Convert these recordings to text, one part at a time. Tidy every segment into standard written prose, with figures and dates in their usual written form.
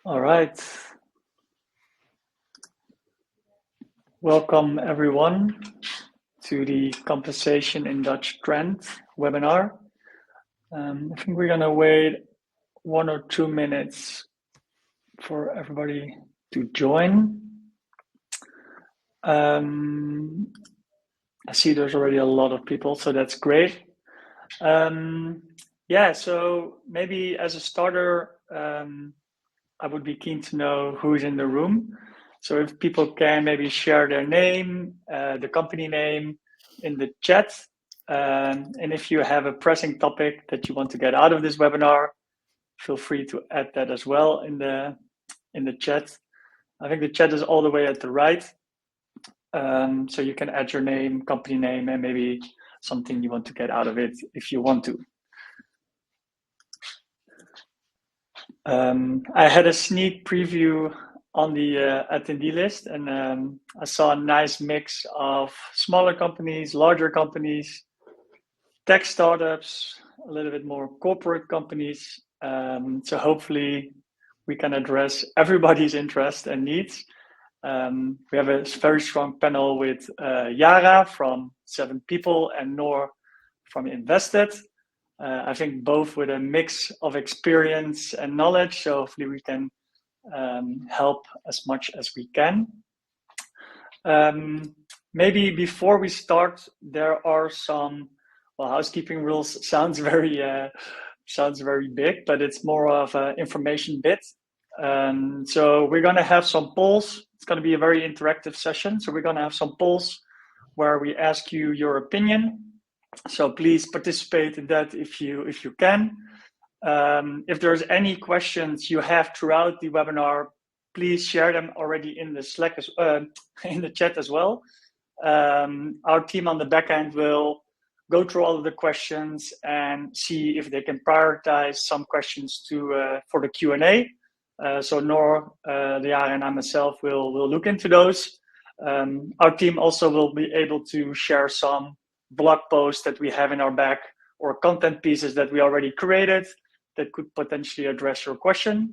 All right. Welcome everyone to the Conversation in Dutch Trend webinar. I think we're gonna wait 1 or 2 minutes for everybody to join. I see there's already a lot of people, so that's great. Yeah, so maybe as a starter, I would be keen to know who's in the room. So if people can maybe share their name, the company name in the chat. And if you have a pressing topic that you want to get out of this webinar, feel free to add that as well in the chat. I think the chat is all the way at the right. So you can add your name, company name, and maybe something you want to get out of it if you want to. I had a sneak preview on the attendee list, and I saw a nice mix of smaller companies, larger companies, tech startups, a little bit more corporate companies. So hopefully we can address everybody's interest and needs. We have a very strong panel with Yara from 7 People and Noor from Invested. I think both with a mix of experience and knowledge, so hopefully we can help as much as we can. Maybe before we start, there are some, well, housekeeping rules sounds very big, but it's more of an information bit. So we're going to have some polls. It's going to be a very interactive session. So we're going to have some polls where we ask you your opinion. So please participate in that if you can. If there's any questions you have throughout the webinar, please share them already in the Slack in the chat as well. Our team on the back end will go through all of the questions and see if they can prioritize some questions for the Q&A. So Noor, Yara, and I myself will look into those. Our team also will be able to share some blog posts that we have in our back or content pieces that we already created that could potentially address your question.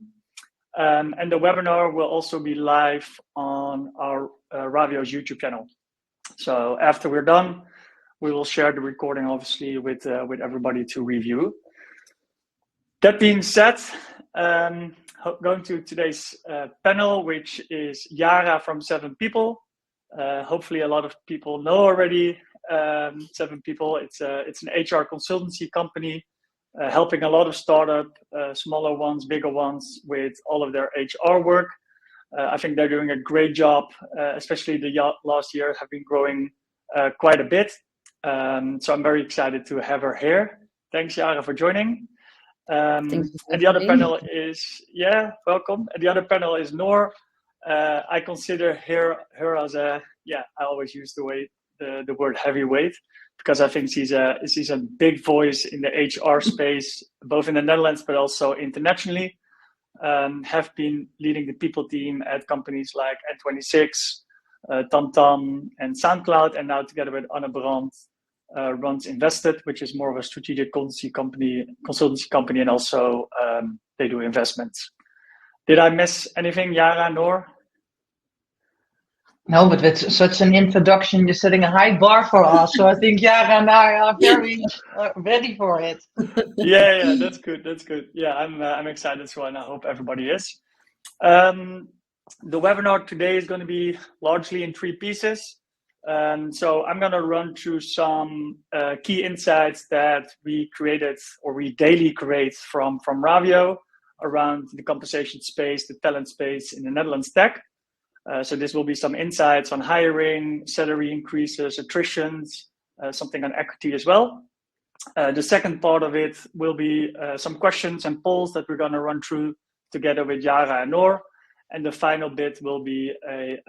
And the webinar will also be live on our Ravio's YouTube channel. So after we're done, we will share the recording, obviously, with everybody to review. That being said, going to today's panel, which is Yara from 7 People. Hopefully a lot of people know already 7 People. It's an HR consultancy company helping a lot of startup, smaller ones, bigger ones, with all of their HR work. I think they're doing a great job, especially the last year have been growing quite a bit. So I'm very excited to have her here. Thanks, Yara, for joining. And the other panel is, welcome. And the other panel is Noor. I consider her as I always use the word heavyweight, because I think she's a big voice in the HR space, both in the Netherlands but also internationally. Have been leading the people team at companies like N26, TamTam, and SoundCloud, and now together with Anne Brandt runs Invested, which is more of a strategic consultancy company, and also they do investments. Did I miss anything, Yara, Noor? No, but with such an introduction, you're setting a high bar for us. So I think Yara and I are very ready for it. Yeah, that's good. That's good. Yeah, I'm excited as well, and I hope everybody is. The webinar today is going to be largely in 3 pieces. So I'm going to run through some key insights that we created, or we daily create from Ravio around the compensation space, the talent space in the Netherlands tech. So this will be some insights on hiring, salary increases, attritions, something on equity as well. The second part of it will be some questions and polls that we're going to run through together with Yara and Noor. And the final bit will be a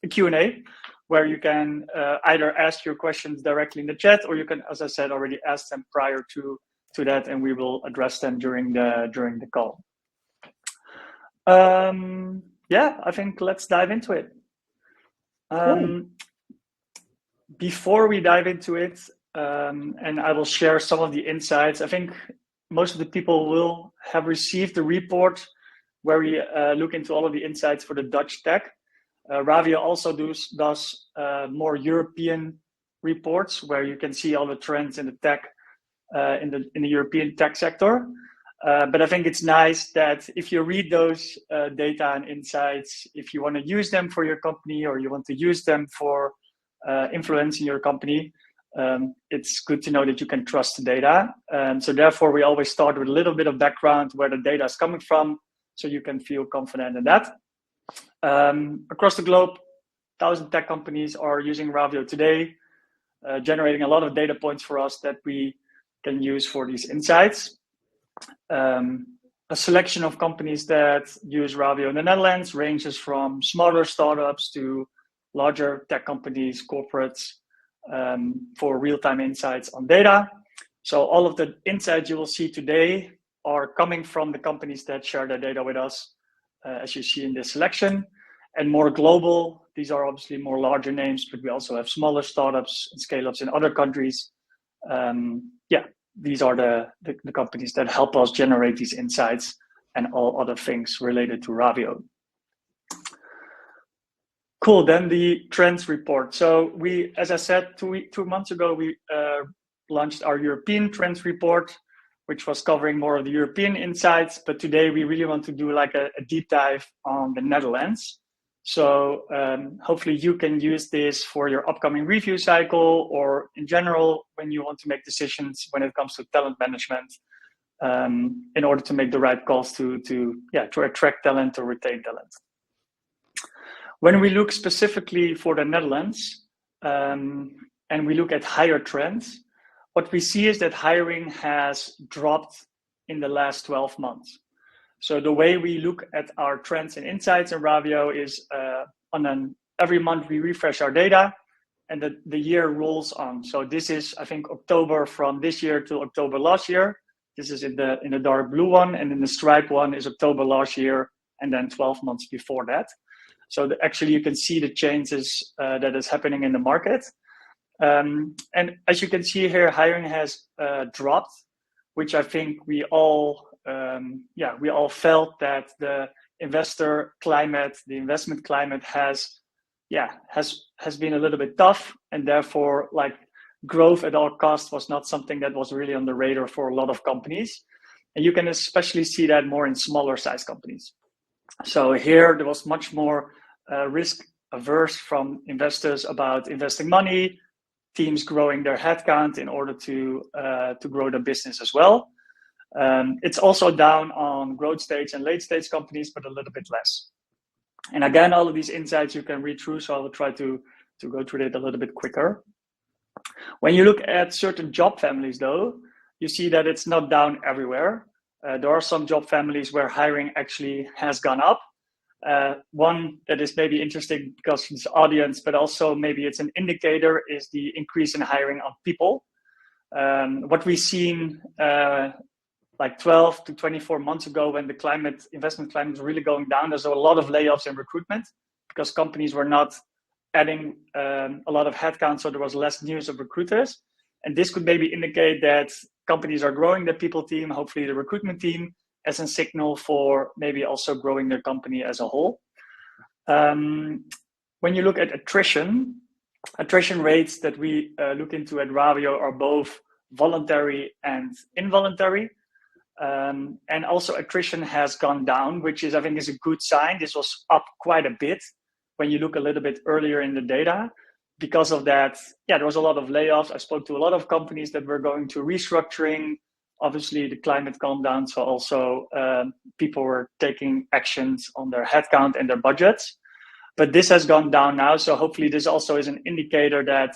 Q&A, where you can either ask your questions directly in the chat, or you can, as I said, already ask them prior to that, and we will address them during the call. I think let's dive into it. Before we dive into it, and I will share some of the insights, I think most of the people will have received the report where we look into all of the insights for the Dutch tech. Ravio also does more European reports where you can see all the trends in the tech, in the European tech sector. But I think it's nice that if you read those data and insights, if you want to use them for your company or you want to use them for influencing your company, it's good to know that you can trust the data. So therefore, we always start with a little bit of background where the data is coming from, so you can feel confident in that. Across the globe, 1,000 tech companies are using Ravio today, generating a lot of data points for us that we can use for these insights. A selection of companies that use Ravio in the Netherlands ranges from smaller startups to larger tech companies, corporates, for real-time insights on data. So all of the insights you will see today are coming from the companies that share their data with us, as you see in this selection. And more global, these are obviously more larger names, but we also have smaller startups and scale-ups in other countries. These are the companies that help us generate these insights and all other things related to Ravio. Cool, then the trends report. So we, as I said, two months ago, we launched our European trends report, which was covering more of the European insights. But today we really want to do like a deep dive on the Netherlands. So hopefully you can use this for your upcoming review cycle or in general when you want to make decisions when it comes to talent management, in order to make the right calls to attract talent or retain talent. When we look specifically for the Netherlands and we look at hire trends, what we see is that hiring has dropped in the last 12 months. So the way we look at our trends and insights in Ravio is every month we refresh our data and the year rolls on. So this is, I think, October from this year to October last year. This is in the dark blue one, and in the stripe one is October last year and then 12 months before that. So actually you can see the changes that is happening in the market. And as you can see here, hiring has dropped, which I think we all felt that the investment climate has been a little bit tough, and therefore like growth at all costs was not something that was really on the radar for a lot of companies. And you can especially see that more in smaller size companies. So here there was much more risk averse from investors about investing money, teams growing their headcount in order to grow their business as well. It's also down on growth stage and late stage companies, but a little bit less. And again, all of these insights you can read through, so I will try to go through it a little bit quicker. When you look at certain job families though, you see that it's not down everywhere. There are some job families where hiring actually has gone up. One that is maybe interesting because of this audience, but also maybe it's an indicator, is the increase in hiring of people. What we've seen like 12 to 24 months ago when the investment climate was really going down, there's a lot of layoffs in recruitment because companies were not adding a lot of headcount, so there was less news of recruiters. And this could maybe indicate that companies are growing their people team, hopefully the recruitment team, as a signal for maybe also growing their company as a whole. When you look at attrition rates that we look into at Ravio are both voluntary and involuntary. And also attrition has gone down, which is, I think, is a good sign. This was up quite a bit when you look a little bit earlier in the data. Because of that, there was a lot of layoffs. I spoke to a lot of companies that were going to restructuring. Obviously, the climate calmed down, so also people were taking actions on their headcount and their budgets. But this has gone down now, so hopefully this also is an indicator that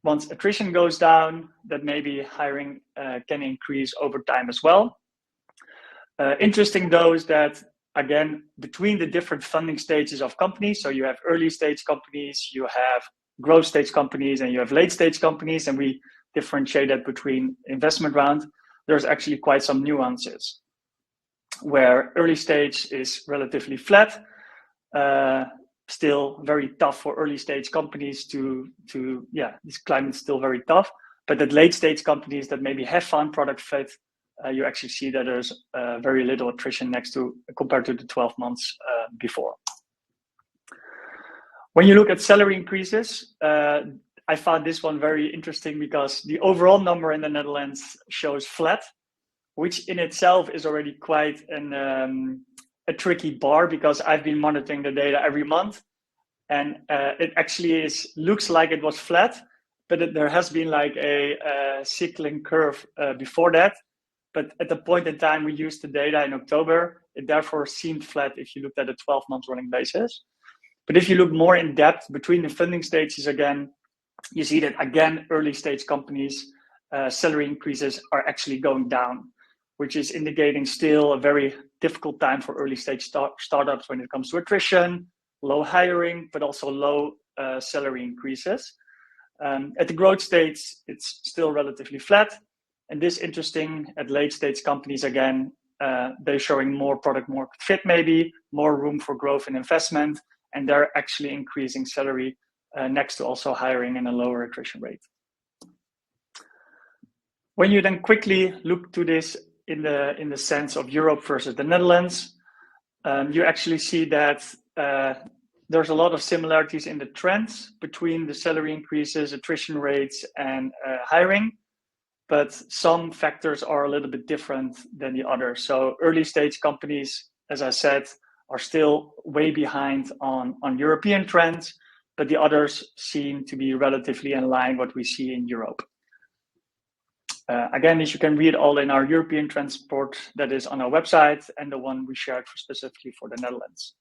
once attrition goes down, that maybe hiring can increase over time as well. Interesting though is that, again, between the different funding stages of companies, so you have early stage companies, you have growth stage companies, and you have late stage companies, and we differentiate that between investment round. There's actually quite some nuances where early stage is relatively flat, still very tough for early stage companies this climate is still very tough, but that late stage companies that maybe have found product fit you actually see that there's very little attrition compared to the 12 months before. When you look at salary increases, I found this one very interesting because the overall number in the Netherlands shows flat, which in itself is already quite a tricky bar, because I've been monitoring the data every month, and it actually looks like it was flat, but there has been like a cycling curve before that. But at the point in time we used the data in October, it therefore seemed flat if you looked at a 12-month running basis. But if you look more in depth between the funding stages again, you see that again, early stage companies, salary increases are actually going down, which is indicating still a very difficult time for early stage startups when it comes to attrition, low hiring, but also low salary increases. At the growth stage, it's still relatively flat. And this interesting at late stage companies, again, they're showing more product market fit, maybe more room for growth and investment, and they're actually increasing salary next to also hiring and a lower attrition rate. When you then quickly look to this in the sense of Europe versus the Netherlands, you actually see that there's a lot of similarities in the trends between the salary increases, attrition rates, and hiring, but some factors are a little bit different than the others. So early stage companies, as I said, are still way behind on European trends, but the others seem to be relatively in line what we see in Europe. Again, as you can read all in our European trends report that is on our website, and the one we shared specifically for the Netherlands.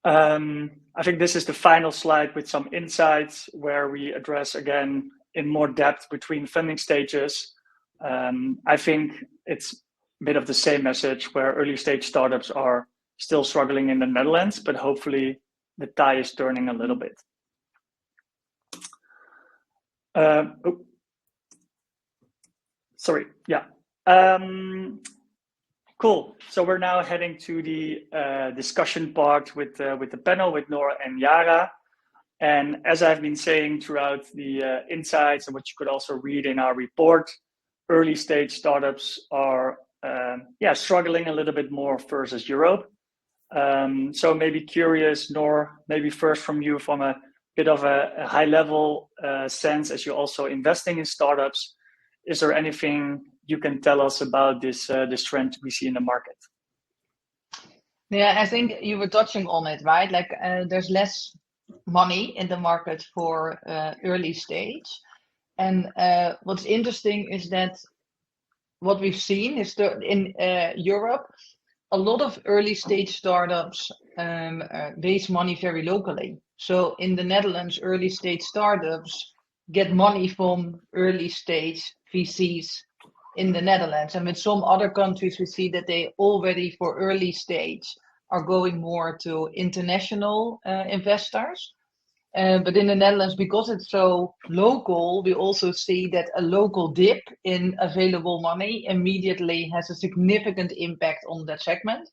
I think this is the final slide with some insights where we address again in more depth between funding stages. I think it's a bit of the same message where early stage startups are still struggling in the Netherlands, but hopefully the tide is turning a little bit. Cool. So we're now heading to the discussion part with the panel with Noor and Yara. And as I've been saying throughout the insights and what you could also read in our report, early stage startups are struggling a little bit more versus Europe. So maybe curious, Noor, maybe first from you from a bit of a high level sense as you're also investing in startups. Is there anything you can tell us about this trend we see in the market? Yeah, I think you were touching on it, right? Like there's less money in the market for early stage. And what's interesting is that what we've seen is that in Europe, a lot of early stage startups raise money very locally. So in the Netherlands, early stage startups get money from early stage VCs in the Netherlands. And with some other countries, we see that they already for early stage are going more to international investors. But in the Netherlands, because it's so local, we also see that a local dip in available money immediately has a significant impact on that segment.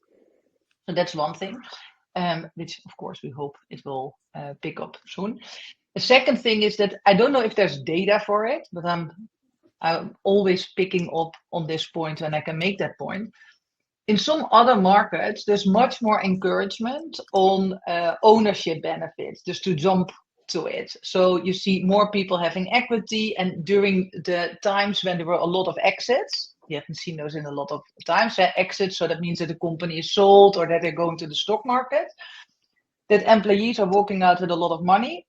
So that's one thing, which of course we hope it will pick up soon. The second thing is that I don't know if there's data for it, but I'm always picking up on this point when I can make that point. In some other markets, there's much more encouragement on ownership benefits, just to jump to it. So you see more people having equity, and during the times when there were a lot of exits, you haven't seen those in a lot of times, exits, so that means that the company is sold or that they're going to the stock market, that employees are walking out with a lot of money.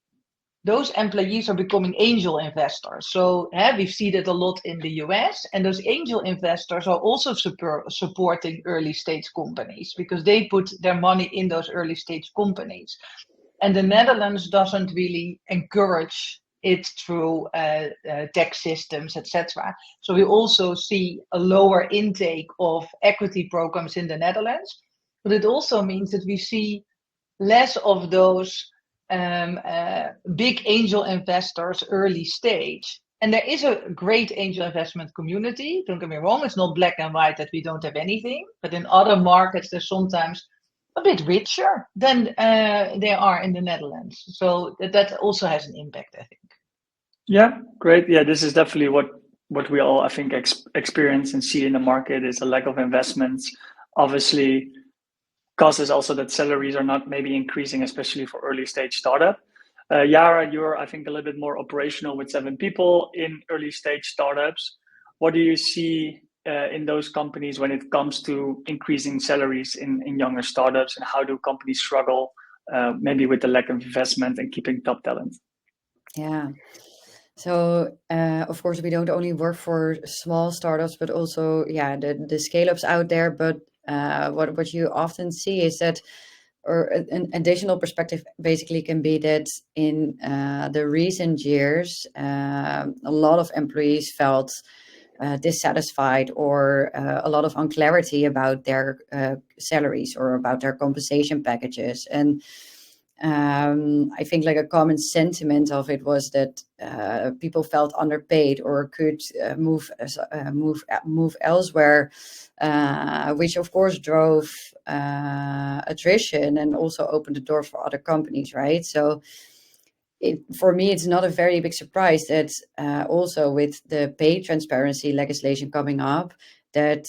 Those employees are becoming angel investors. So we've seen it a lot in the US, and those angel investors are also supporting early stage companies because they put their money in those early stage companies. And the Netherlands doesn't really encourage it through tax systems, etc. So we also see a lower intake of equity programs in the Netherlands, but it also means that we see less of those big angel investors early stage. And there is a great angel investment community, don't get me wrong, it's not black and white that we don't have anything, but in other markets they're sometimes a bit richer than they are in the Netherlands. So that also has an impact, I think. Yeah, great. Yeah, this is definitely what what we all, I think, experience and see in the market is a lack of investments. Obviously, causes also that salaries are not maybe increasing, especially for early stage startup. Yara, you're, I think, a little bit more operational with 7 people in early stage startups. What do you see in those companies when it comes to increasing salaries in younger startups, and how do companies struggle maybe with the lack of investment and keeping top talent? Yeah. So, of course, we don't only work for small startups, but also, yeah, the scale-ups out there. But what you often see is that, or an additional perspective basically can be that in the recent years, a lot of employees felt dissatisfied or a lot of unclarity about their salaries or about their compensation packages. And I think like a common sentiment of it was that people felt underpaid or could move elsewhere, which of course drove attrition and also opened the door for other companies, right? So for me, it's not a very big surprise that also with the pay transparency legislation coming up, that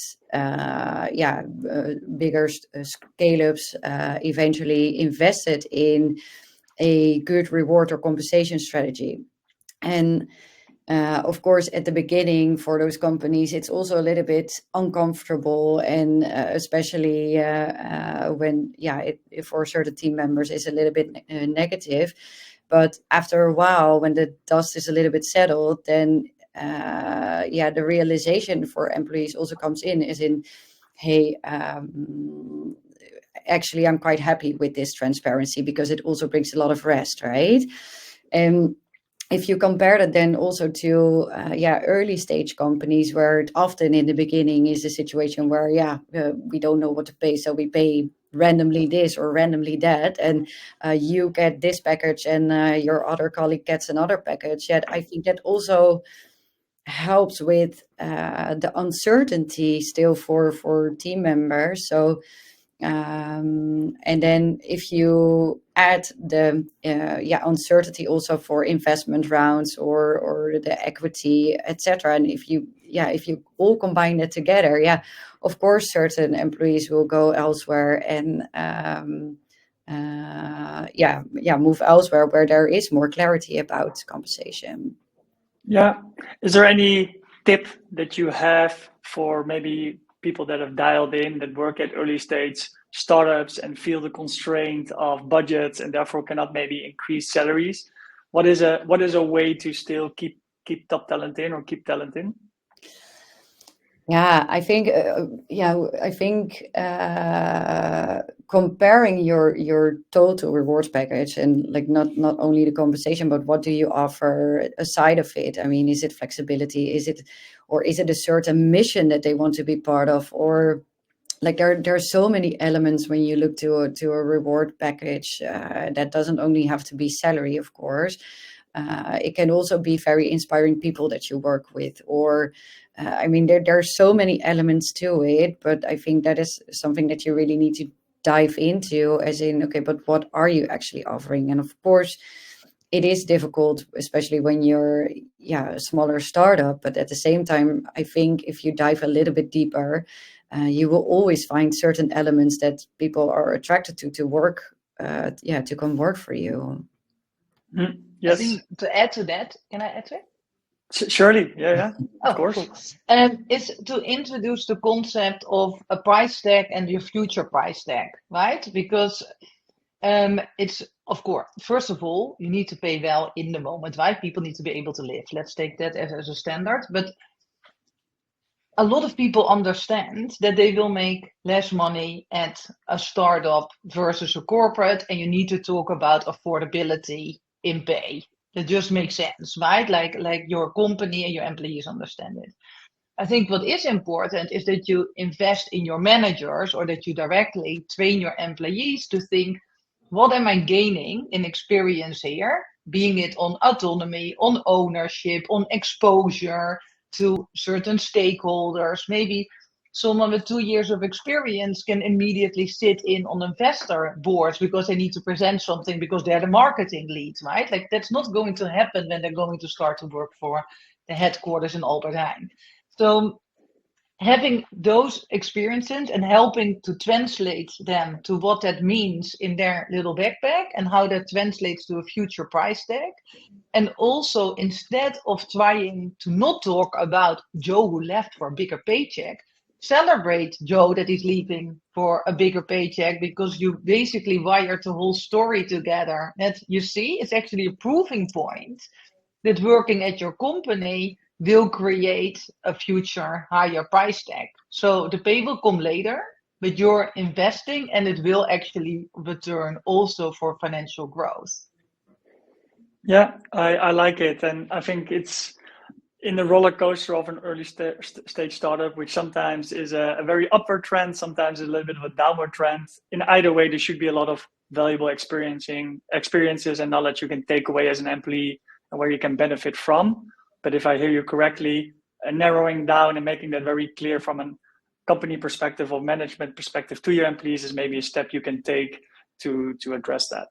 bigger scale-ups eventually invested in a good reward or compensation strategy. And of course, at the beginning for those companies, it's also a little bit uncomfortable, and especially when, for certain team members, is a little bit negative. But after a while, when the dust is a little bit settled, then the realization for employees also comes in, as in, hey, actually, I'm quite happy with this transparency because it also brings a lot of rest, right? And if you compare that then also to early stage companies, where it often in the beginning is a situation where we don't know what to pay, so we pay randomly this or randomly that, and you get this package and your other colleague gets another package. Yet I think that also helps with the uncertainty still for team members. So and then if you add the uncertainty also for investment rounds or the equity, etc., and if you all combine it together, of course certain employees will go elsewhere and move elsewhere where there is more clarity about compensation. Yeah. Is there any tip that you have for maybe people that have dialed in, that work at early stage startups and feel the constraint of budgets and therefore cannot maybe increase salaries? What is a way to still keep top talent in or keep talent in? Yeah, I think comparing your total rewards package and like not only the compensation, but what do you offer aside of it? I mean, is it flexibility? Is it a certain mission that they want to be part of? Or like there are so many elements when you look to a reward package that doesn't only have to be salary, of course. It can also be very inspiring people that you work with, or there are so many elements to it, but I think that is something that you really need to dive into, as in, okay, but what are you actually offering? And of course, it is difficult, especially when you're a smaller startup. But at the same time, I think if you dive a little bit deeper, you will always find certain elements that people are attracted to work, to come work for you. Yes. I think to add to that, can I add to it? Surely, yeah, of course. Cool. Is to introduce the concept of a price tag and your future price tag, right? Because it's, of course, first of all, you need to pay well in the moment, right? People need to be able to live. Let's take that as a standard. But a lot of people understand that they will make less money at a startup versus a corporate, and you need to talk about affordability in pay. That just makes sense, right? Like your company and your employees understand it. I think what is important is that you invest in your managers, or that you directly train your employees to think, what am I gaining in experience here? Being it on autonomy, on ownership, on exposure to certain stakeholders. Maybe someone with 2 years of experience can immediately sit in on investor boards because they need to present something because they're the marketing lead, right? Like that's not going to happen when they're going to start to work for the headquarters in Albert Heijn. So having those experiences and helping to translate them to what that means in their little backpack and how that translates to a future price tag. And also, instead of trying to not talk about Joe who left for a bigger paycheck, celebrate Joe that is leaving for a bigger paycheck, because you basically wired the whole story together. That you see, it's actually a proving point that working at your company will create a future higher price tag. So the pay will come later, but you're investing and it will actually return also for financial growth. Yeah, I like it. And I think it's in the roller coaster of an early stage startup, which sometimes is a very upward trend, sometimes a little bit of a downward trend. In either way, there should be a lot of valuable experiences and knowledge you can take away as an employee and where you can benefit from. But if I hear you correctly, narrowing down and making that very clear from a company perspective or management perspective to your employees is maybe a step you can take to address that.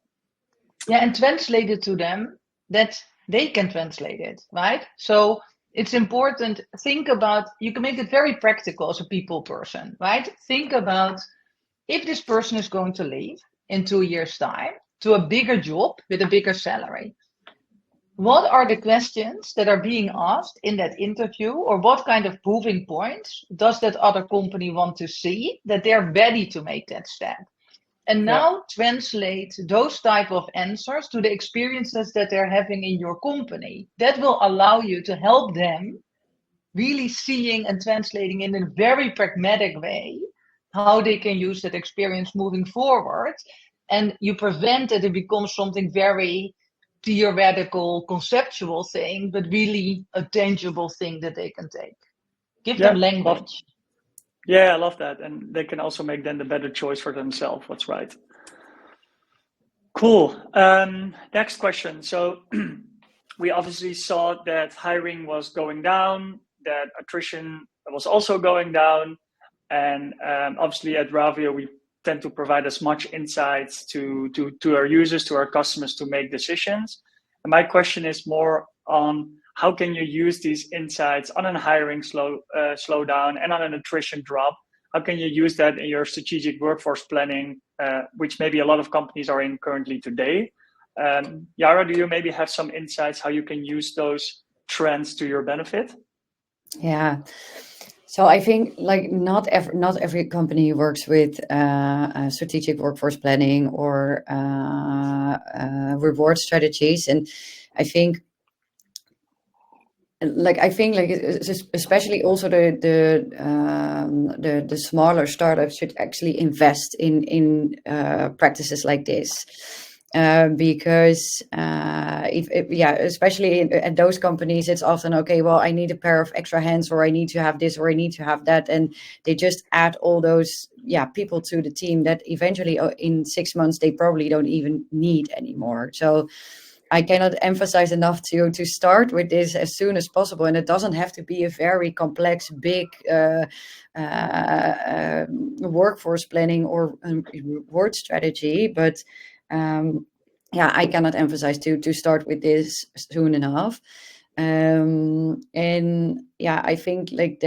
Yeah, and translate it to them that they can translate it, right? So it's important, think about, you can make it very practical as a people person, right? Think about if this person is going to leave in 2 years' time to a bigger job with a bigger salary. What are the questions that are being asked in that interview, or what kind of proving points does that other company want to see that they're ready to make that step? And now translate those type of answers to the experiences that they're having in your company. That will allow you to help them really seeing and translating in a very pragmatic way how they can use that experience moving forward. And you prevent that it becomes something very theoretical, conceptual thing, but really a tangible thing that they can take. Give them language. Yeah, I love that. And they can also make then the better choice for themselves. What's right. Cool. Next question. So we obviously saw that hiring was going down, that attrition was also going down. And obviously at Ravio, we tend to provide as much insights to our users, to our customers to make decisions. And my question is more on how can you use these insights on a hiring slowdown and on an attrition drop? How can you use that in your strategic workforce planning, which maybe a lot of companies are in currently today? Yara, do you maybe have some insights how you can use those trends to your benefit? Yeah. So I think like not every company works with strategic workforce planning or reward strategies, and I think especially also the smaller startups should actually invest in practices like this. Because especially at those companies, it's often okay. Well, I need a pair of extra hands, or I need to have this, or I need to have that, and they just add all those people to the team that eventually in 6 months they probably don't even need anymore. So I cannot emphasize enough to start with this as soon as possible, and it doesn't have to be a very complex, big workforce planning or reward strategy, but. I cannot emphasize to start with this soon enough. And I think like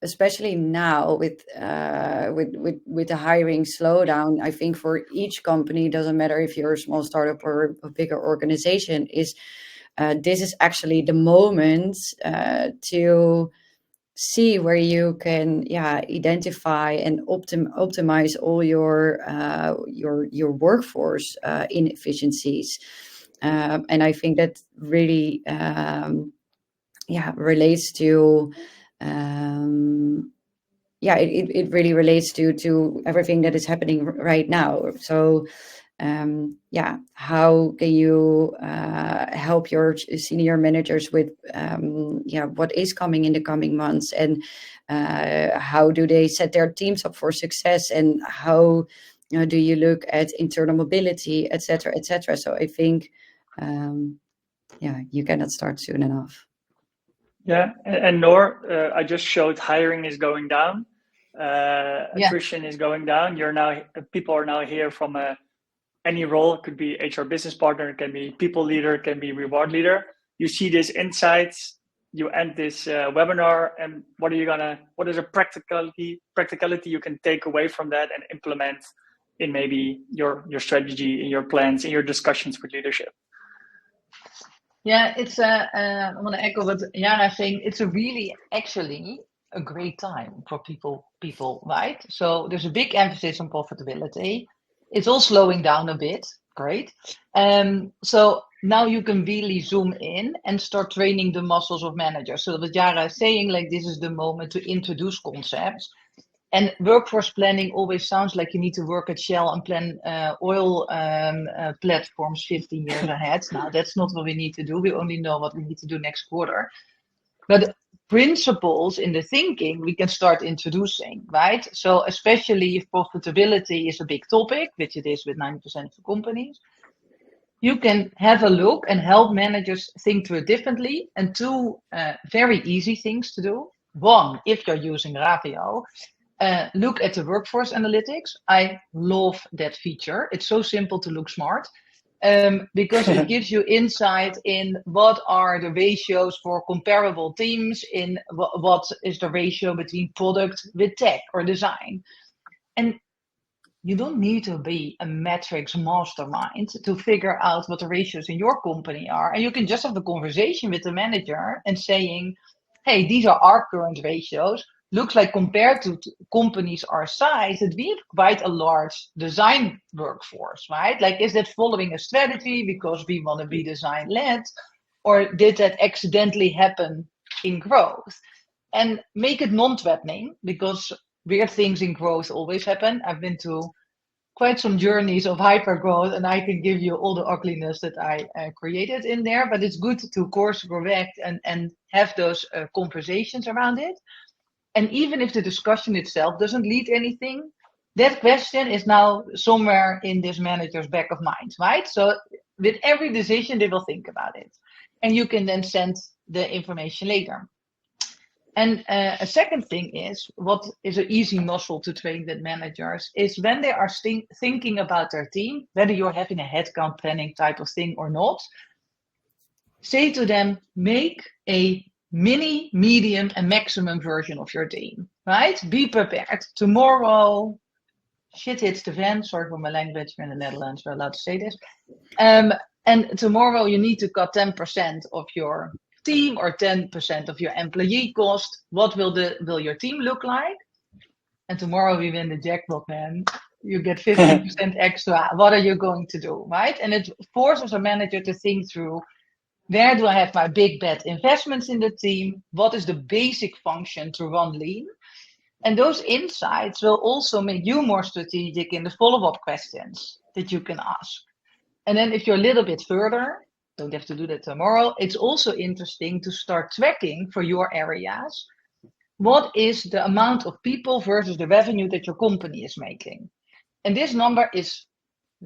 especially now with the hiring slowdown, I think for each company, doesn't matter if you're a small startup or a bigger organization, is this is actually the moment to see where you can identify and optimize all your workforce inefficiencies, and I think that really relates to it really relates to everything that is happening right now. So how can you help your senior managers with what is coming in the coming months, and how do they set their teams up for success, and how do you look at internal mobility, etc., etc. So I think you cannot start soon enough. And Noor, I just showed hiring is going down, attrition is going down. People are now here from any role. It could be HR business partner, it can be people leader, it can be reward leader. you see these insights, you end this webinar, and what is a practicality you can take away from that and implement in maybe your strategy, in your plans, in your discussions with leadership? Yeah, it's I want to echo what Yara is saying. It's actually a great time for people, right? So there's a big emphasis on profitability. It's all slowing down a bit. Great. So now you can really zoom in and start training the muscles of managers. So what Yara is saying, like, this is the moment to introduce concepts. And workforce planning always sounds like you need to work at Shell and plan oil platforms 15 years ahead. Now, that's not what we need to do. We only know what we need to do next quarter. But principles in the thinking we can start introducing, right? So especially if profitability is a big topic, which it is with 90% of the companies, you can have a look and help managers think through it differently. And two very easy things to do. One, if you're using Ravio, look at the workforce analytics. I love that feature. It's so simple to look smart because it gives you insight in what are the ratios for comparable teams, in what is the ratio between product with tech or design. And you don't need to be a metrics mastermind to figure out what the ratios in your company are. And you can just have a conversation with the manager and saying, hey, these are our current ratios. Looks like compared to companies our size, that we have quite a large design workforce, right? Like, is that following a strategy because we want to be design led, or did that accidentally happen in growth? And make it non-threatening, because weird things in growth always happen. I've been to quite some journeys of hyper growth, and I can give you all the ugliness that I created in there, but it's good to course correct and have those conversations around it. And even if the discussion itself doesn't lead anything, that question is now somewhere in this manager's back of mind, right? So with every decision, they will think about it. And you can then send the information later. And a second thing is, what is an easy muscle to train with managers is when they are thinking about their team, whether you're having a headcount planning type of thing or not, say to them, make a mini, medium, and maximum version of your team, right? Be prepared. Tomorrow, shit hits the fan. Sorry for my language. We're in the Netherlands. We're allowed to say this. And tomorrow you need to cut 10% of your team or 10% of your employee cost. What will your team look like? And tomorrow we win the jackpot, man. You get 50% extra. What are you going to do, right? And it forces a manager to think through, where do I have my big bet investments in the team? What is the basic function to run lean? And those insights will also make you more strategic in the follow-up questions that you can ask. And then if you're a little bit further, don't have to do that tomorrow, it's also interesting to start tracking for your areas. What is the amount of people versus the revenue that your company is making? And this number is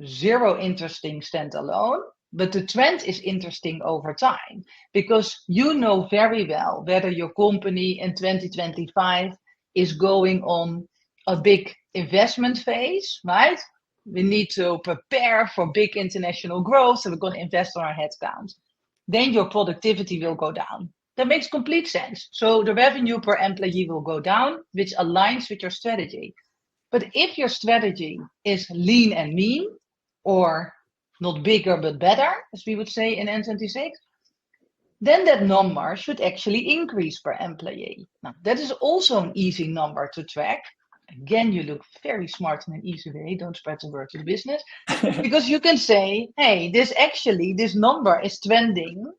zero interesting standalone, but the trend is interesting over time, because you know very well whether your company in 2025 is going on a big investment phase, right? We need to prepare for big international growth, so we're going to invest on our headcount. Then your productivity will go down. That makes complete sense. So the revenue per employee will go down, which aligns with your strategy. But if your strategy is lean and mean, or not bigger but better, as we would say in N26, then that number should actually increase per employee. Now, that is also an easy number to track. Again, you look very smart in an easy way. Don't spread the word to the business. Because you can say, hey, this number is trending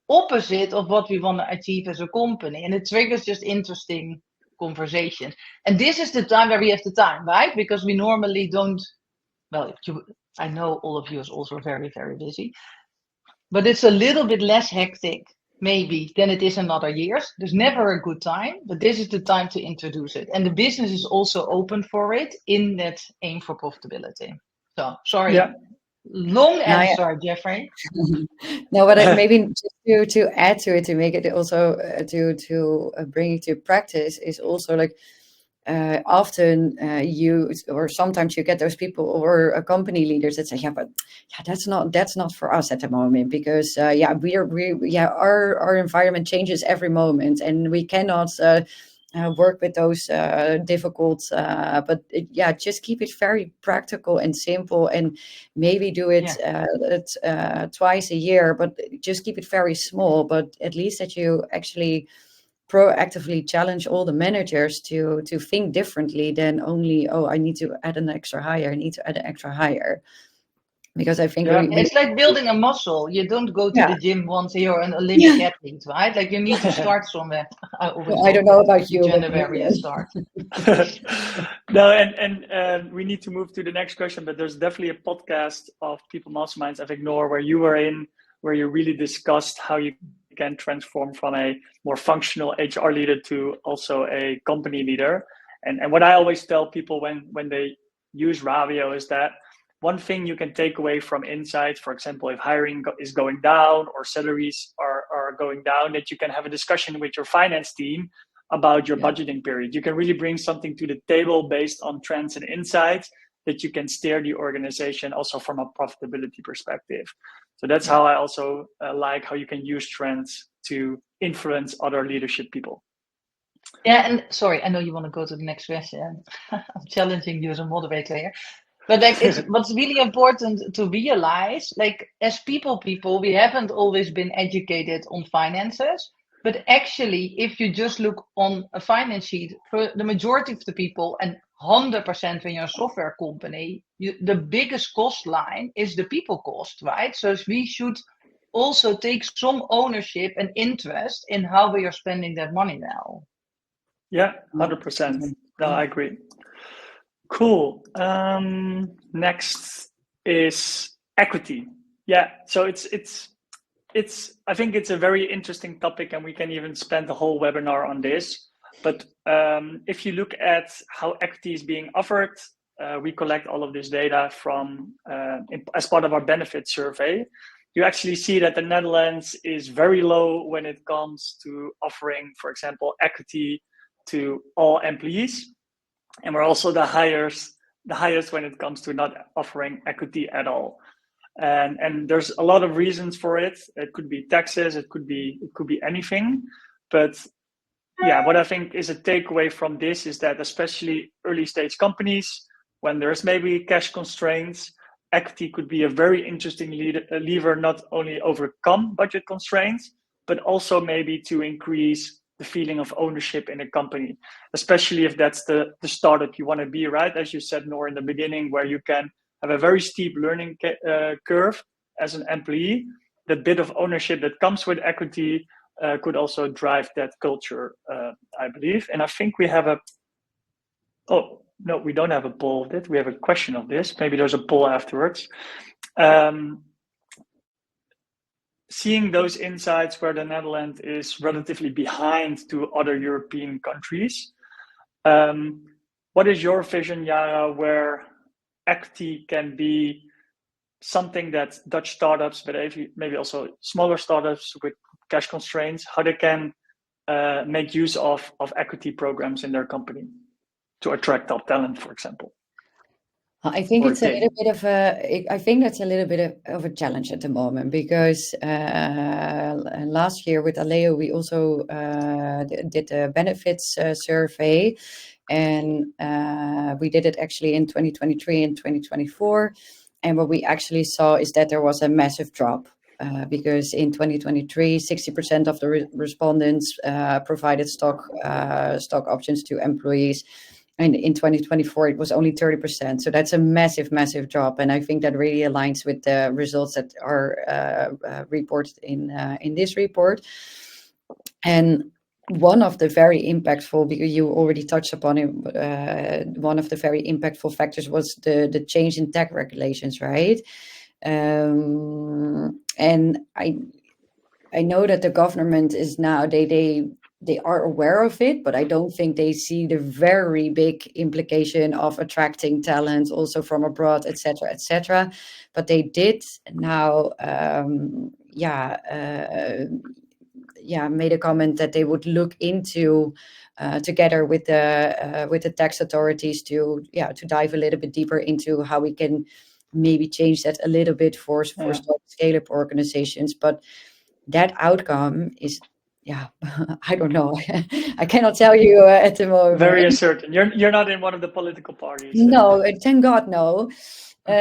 opposite of what we want to achieve as a company. And it triggers just interesting conversations. And this is the time where we have the time, right? Because we normally don't, well, I know all of you is also very, very busy, but it's a little bit less hectic maybe than it is in other years. There's never a good time, but this is the time to introduce it. And the business is also open for it in that aim for profitability. So sorry, long answer, Jeffrey. No, but maybe just to add to it, to make it also to bring it to practice, is also like, often sometimes you get those people or company leaders that say, but that's not for us at the moment, because our environment changes every moment, and we cannot work with those difficult, just keep it very practical and simple, and maybe do it twice a year, but just keep it very small, but at least that you actually proactively challenge all the managers to think differently than only, I need to add an extra hire, because I think it's like building a muscle. You don't go to the gym once a year, an Olympic athlete, right? Like you need to start somewhere. I don't know about you, January and start. No, and we need to move to the next question, but there's definitely a podcast of People Masterminds, I think, Noor, where you were in, where you really discussed how you can transform from a more functional HR leader to also a company leader. And what I always tell people when they use Ravio is that one thing you can take away from insights, for example, if hiring is going down or salaries are going down, that you can have a discussion with your finance team about your budgeting period. You can really bring something to the table based on trends and insights that you can steer the organization also from a profitability perspective. So that's how I also like how you can use trends to influence other leadership people. Yeah, and sorry, I know you want to go to the next question. I'm challenging you as a moderator here. But like, what's really important to realize, like as people, we haven't always been educated on finances. But actually, if you just look on a finance sheet, for the majority of the people, and 100% when you're a software company, the biggest cost line is the people cost, right? So we should also take some ownership and interest in how we are spending that money now. Yeah, 100%. No, I agree. Cool. Next is equity. Yeah, so it's I think it's a very interesting topic, and we can even spend a whole webinar on this. But if you look at how equity is being offered, we collect all of this data from as part of our benefit survey. You actually see that the Netherlands is very low when it comes to offering, for example, equity to all employees. And we're also the highest when it comes to not offering equity at all. And there's a lot of reasons for it. It could be taxes, it could be anything. But yeah, what I think is a takeaway from this is that especially early stage companies, when there's maybe cash constraints, equity could be a very interesting lever, not only overcome budget constraints, but also maybe to increase the feeling of ownership in a company, especially if that's the startup you want to be, right? As you said, Noor, in the beginning, where you can have a very steep learning curve as an employee. The bit of ownership that comes with equity could also drive that culture, I believe. And I think we have no, we don't have a poll of it. We have a question of this. Maybe there's a poll afterwards. Seeing those insights where the Netherlands is relatively behind to other European countries, what is your vision, Yara, where equity can be something that Dutch startups, but maybe also smaller startups with cash constraints, how they can make use of equity programs in their company to attract top talent, for example? I think it's a little bit of I think that's a little bit of a challenge at the moment, because last year with Aleo, we also did a benefits survey, and we did it actually in 2023 and 2024. And what we actually saw is that there was a massive drop, because in 2023, 60% of the respondents provided stock options to employees. And in 2024, it was only 30%. So that's a massive, massive drop. And I think that really aligns with the results that are reported in this report. And one of the very impactful, because you already touched upon it, one of the very impactful factors was the change in tech regulations, right? And I know that the government is now, they are aware of it, but I don't think they see the very big implication of attracting talent also from abroad, etc., etc. But they did now, made a comment that they would look into together with the tax authorities to dive a little bit deeper into how we can maybe change that a little bit for scale-up organizations. But that outcome is, I don't know. I cannot tell you at the moment. Very uncertain. You're not in one of the political parties. No, thank God, no. But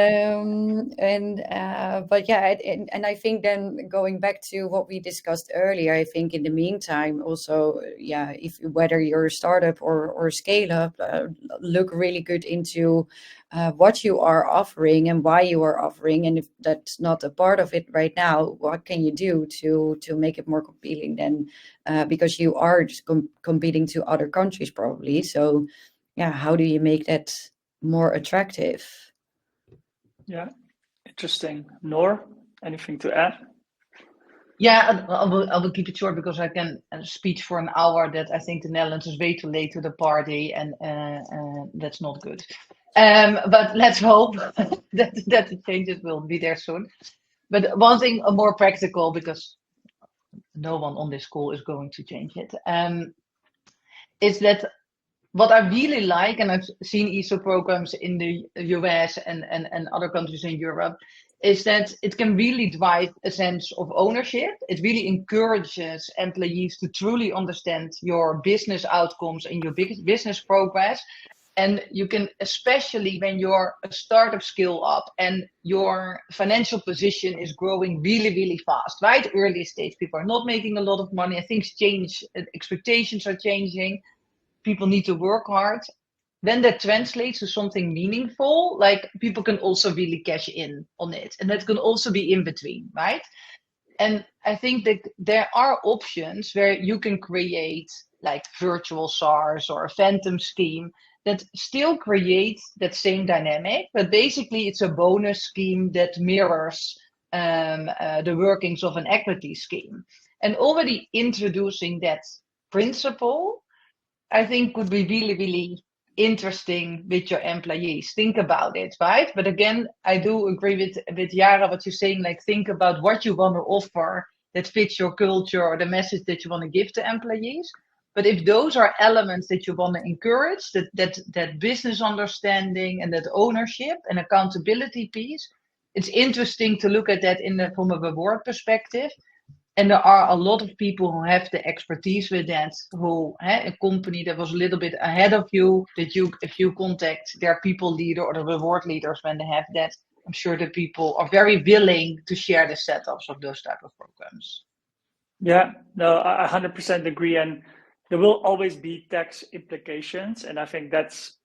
I think then going back to what we discussed earlier, I think in the meantime also, if whether you're a startup or scale up, look really good into what you are offering and why you are offering, and if that's not a part of it right now, what can you do to make it more compelling then, because you are just competing to other countries probably. So how do you make that more attractive? Yeah, interesting. Noor, anything to add? Yeah, I will keep it short because I can speak for an hour that I think the Netherlands is way too late to the party, and that's not good. But let's hope that the changes will be there soon. But one thing more practical, because no one on this call is going to change it, is that what I really like, and I've seen ESO programs in the US and other countries in Europe, is that it can really drive a sense of ownership. It really encourages employees to truly understand your business outcomes and your business progress. And you can, especially when you're a startup scale up and your financial position is growing really, really fast, right? Early stage, people are not making a lot of money, and things change, expectations are changing. People need to work hard. Then that translates to something meaningful, like people can also really cash in on it. And that can also be in between, right? And I think that there are options where you can create like virtual SARs or a phantom scheme that still creates that same dynamic, but basically it's a bonus scheme that mirrors the workings of an equity scheme. And already introducing that principle, I think, could be really, really interesting with your employees. Think about it, right? But again, I do agree with Yara, what you're saying, like think about what you want to offer that fits your culture or the message that you want to give to employees. But if those are elements that you want to encourage, that business understanding and that ownership and accountability piece, it's interesting to look at that from a reward perspective. And there are a lot of people who have the expertise with that, who a company that was a little bit ahead of you, that if you contact their people leader or the reward leaders when they have that, I'm sure that people are very willing to share the setups of those type of programs. Yeah, no, I 100% agree. And there will always be tax implications. And I think that's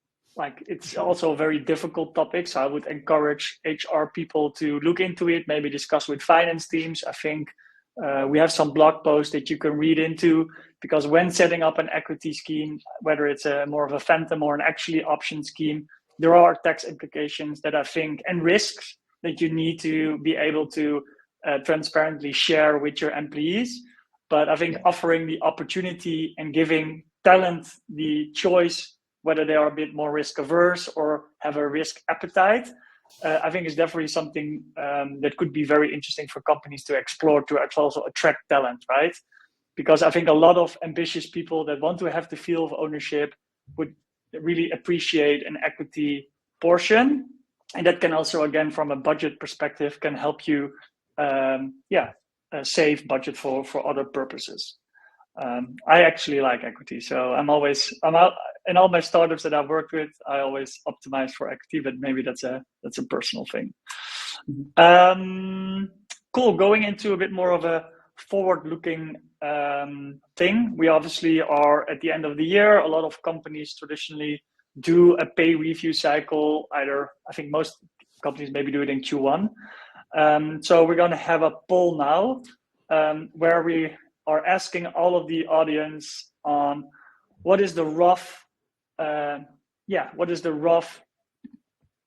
it's also a very difficult topic. So I would encourage HR people to look into it, maybe discuss with finance teams. I think we have some blog posts that you can read into, because when setting up an equity scheme, whether it's more of a phantom or an actually option scheme, there are tax implications that I think, and risks that you need to be able to transparently share with your employees. But I think offering the opportunity and giving talent the choice, whether they are a bit more risk averse or have a risk appetite, I think is definitely something that could be very interesting for companies to explore, to also attract talent, right? Because I think a lot of ambitious people that want to have the feel of ownership would really appreciate an equity portion. And that can also, again, from a budget perspective, can help you save budget for other purposes. I actually like equity, so I'm out in all my startups that I've worked with. I always optimize for equity, but maybe that's a personal thing. Cool. Going into a bit more of a forward-looking thing. We obviously are at the end of the year. A lot of companies traditionally do a pay review cycle. I think most companies maybe do it in Q1. So we're going to have a poll now where we are asking all of the audience on what is the rough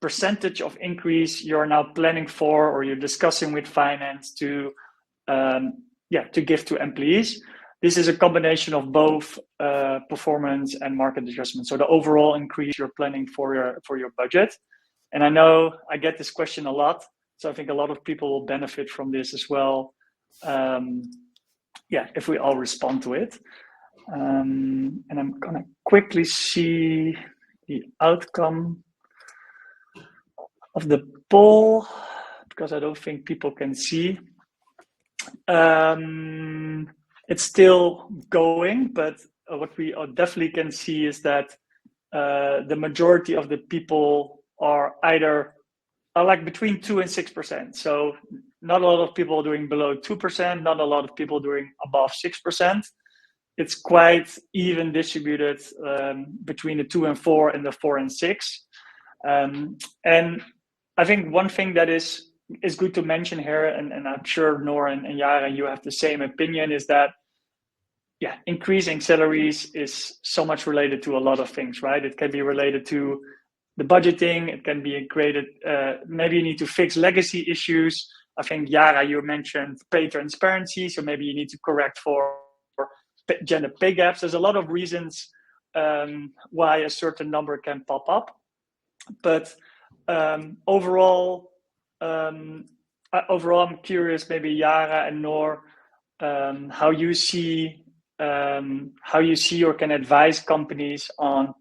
percentage of increase you're now planning for, or you're discussing with finance to give to employees. This is a combination of both performance and market adjustment. So the overall increase you're planning for your budget. And I know I get this question a lot, so I think a lot of people will benefit from this as well. if we all respond to it. And I'm gonna quickly see the outcome of the poll because I don't think people can see. It's still going, but what we definitely can see is that the majority of the people are either like between 2 and 6%. So not a lot of people doing below 2%, not a lot of people doing above 6%. It's quite even distributed between the 2 and 4 and the 4 and 6. And I think one thing that is good to mention here, and I'm sure Noor and Yara, you have the same opinion, is that increasing salaries is so much related to a lot of things, right? It can be related to the budgeting, it can be created, maybe you need to fix legacy issues. I think Yara, you mentioned pay transparency, so maybe you need to correct for gender pay gaps. There's a lot of reasons why a certain number can pop up, but overall, I'm curious, maybe Yara and Noor, how you see or can advise companies on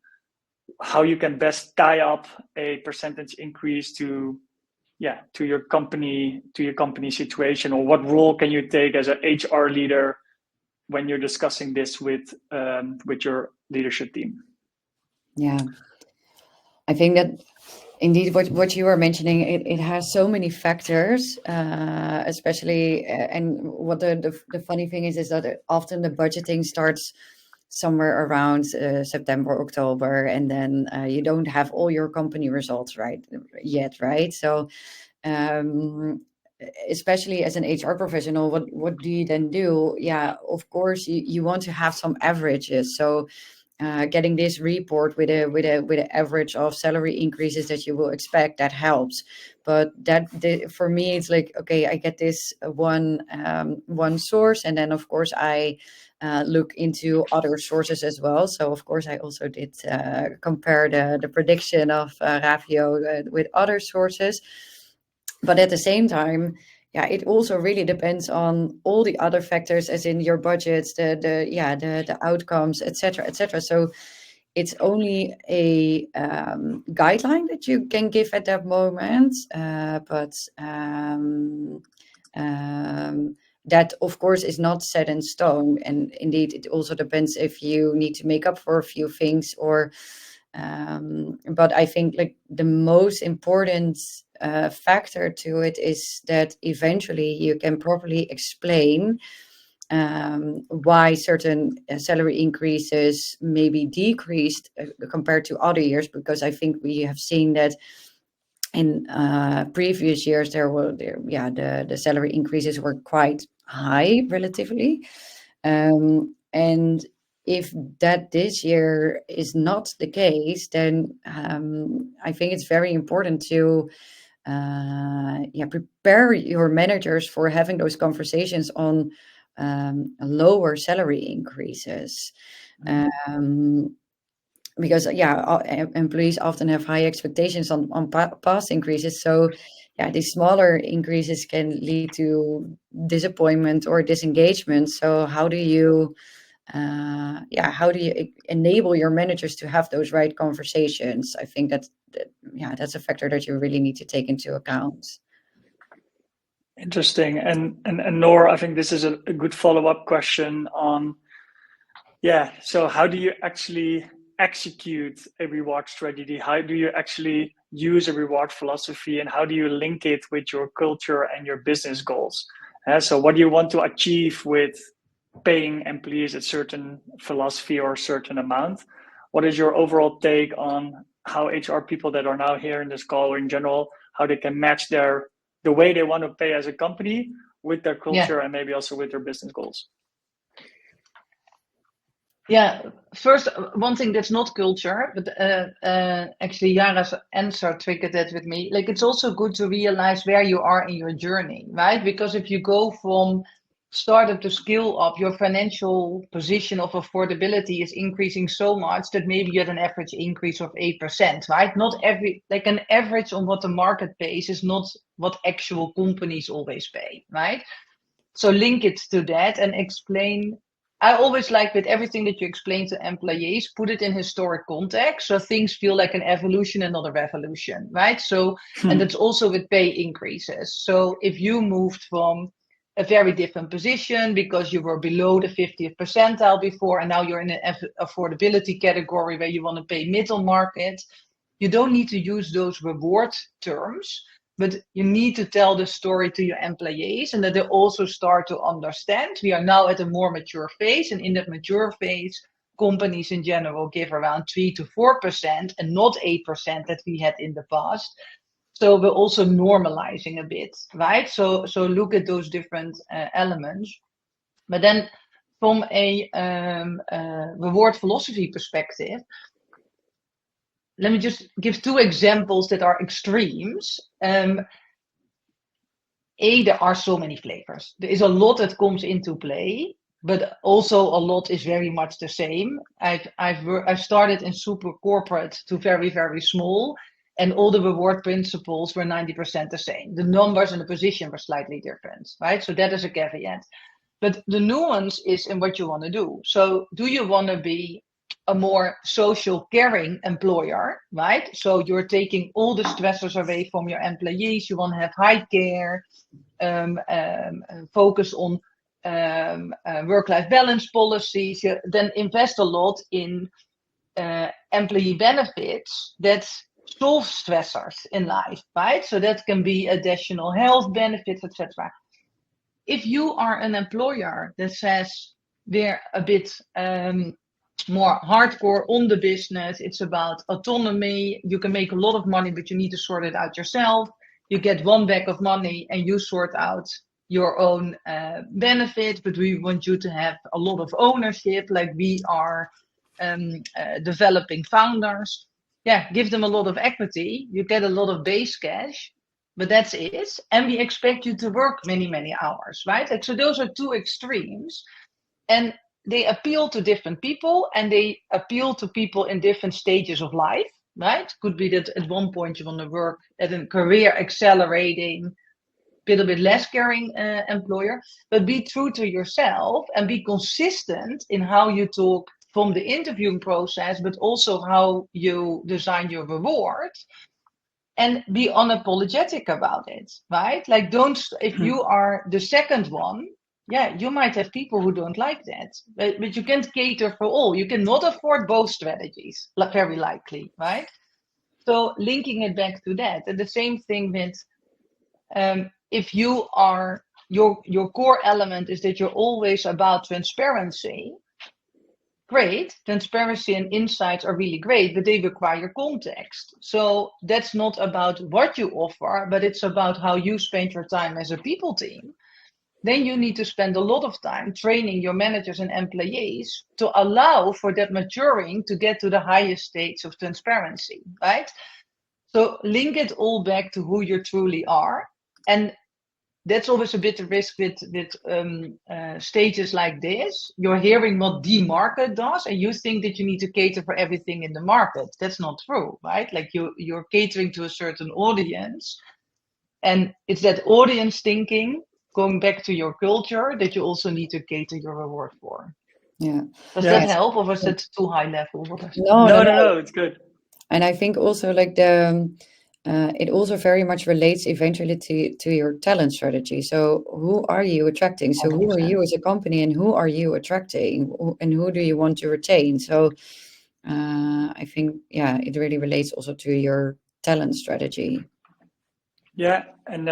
how you can best tie up a percentage increase to your company situation, or what role can you take as an HR leader when you're discussing this with your leadership team? Yeah, I think that indeed what you were mentioning, it has so many factors, especially, and what the funny thing is that often the budgeting starts somewhere around September, October, and then you don't have all your company results yet, right? So especially as an HR professional, what do you then do? Yeah, of course you want to have some averages. So getting this report with a average of salary increases that you will expect, that helps. But for me, it's like, okay, I get this one source, and then of course I look into other sources as well. So of course I also did compare the prediction of Ravio with other sources. But at the same time, it also really depends on all the other factors, as in your budgets, the outcomes, etc., etc. So it's only a guideline that you can give at that moment, but that of course is not set in stone. And indeed, it also depends if you need to make up for a few things, or but I think like the most important factor to it is that eventually you can properly explain why certain salary increases may be decreased compared to other years, because I think we have seen that in previous years the salary increases were quite high relatively, and if that this year is not the case, then I think it's very important to prepare your managers for having those conversations on lower salary increases. Because employees often have high expectations on past increases. So these smaller increases can lead to disappointment or disengagement. So how do you enable your managers to have those right conversations? I think that's a factor that you really need to take into account. Interesting. And Noor, I think this is a good follow-up question on, so how do you actually execute a reward strategy? How do you actually use a reward philosophy, and how do you link it with your culture and your business goals? So what do you want to achieve with paying employees a certain philosophy or a certain amount? What is your overall take on how HR people that are now here in this call, or in general, how they can match the way they want to pay as a company with their culture and maybe also with their business goals? First, one thing that's not culture, but actually Yara's answer triggered that with me. Like, it's also good to realize where you are in your journey, right? Because if you go from startup to scale up, your financial position of affordability is increasing so much that maybe you had an average increase of 8%, right? Not an average on what the market pays is not what actual companies always pay, right? So link it to that and explain. I always like with everything that you explain to employees, put it in historic context so things feel like an evolution and not a revolution, right? So, and that's also with pay increases. So if you moved from a very different position because you were below the 50th percentile before, and now you're in an affordability category where you want to pay middle market, you don't need to use those reward terms, but you need to tell the story to your employees and that they also start to understand. We are now at a more mature phase, and in that mature phase, companies in general give around 3 to 4% and not 8% that we had in the past. So we're also normalizing a bit, right? So look at those different elements. But then from a reward philosophy perspective, let me just give two examples that are extremes. There are so many flavors. There is a lot that comes into play, but also a lot is very much the same. I've started in super corporate to very, very small, and all the reward principles were 90% the same. The numbers and the position were slightly different, right? So that is a caveat. But the nuance is in what you want to do. So do you want to be a more social caring employer, right? So you're taking all the stressors away from your employees. You want to have high care, focus on work-life balance policies. You then invest a lot in employee benefits that solve stressors in life, right? So that can be additional health benefits, etc. If you are an employer that says we're a bit more hardcore on the business, it's about autonomy, you can make a lot of money, but you need to sort it out yourself. You get one bag of money and you sort out your own benefit, but we want you to have a lot of ownership, like we are developing founders. Yeah, give them a lot of equity, you get a lot of base cash, but that's it. And we expect you to work many, many hours, right? Like, so those are two extremes. And they appeal to different people, and they appeal to people in different stages of life, right? Could be that at one point you want to work at a career accelerating, bit less caring employer, but be true to yourself and be consistent in how you talk from the interviewing process, but also how you design your reward, and be unapologetic about it, right? Like, don't, if you are the second one, yeah, you might have people who don't like that, but you can't cater for all. You cannot afford both strategies, very likely, right? So linking it back to that, and the same thing with if you are, your core element is that you're always about transparency. Great, transparency and insights are really great, but they require context. So that's not about what you offer, but it's about how you spend your time as a people team. Then you need to spend a lot of time training your managers and employees to allow for that maturing to get to the highest states of transparency, right? So link it all back to who you truly are. And that's always a bit of risk with stages like this. You're hearing what the market does, and you think that you need to cater for everything in the market. That's not true, right? Like you're catering to a certain audience, and it's that audience thinking, going back to your culture, that you also need to cater your reward for. Yeah. Does that help, or was that too high level? No, it's good. And I think also like it also very much relates eventually to your talent strategy. So who are you attracting? So who are you as a company, and who are you attracting, and who do you want to retain? So I think, yeah, it really relates also to your talent strategy. Yeah, and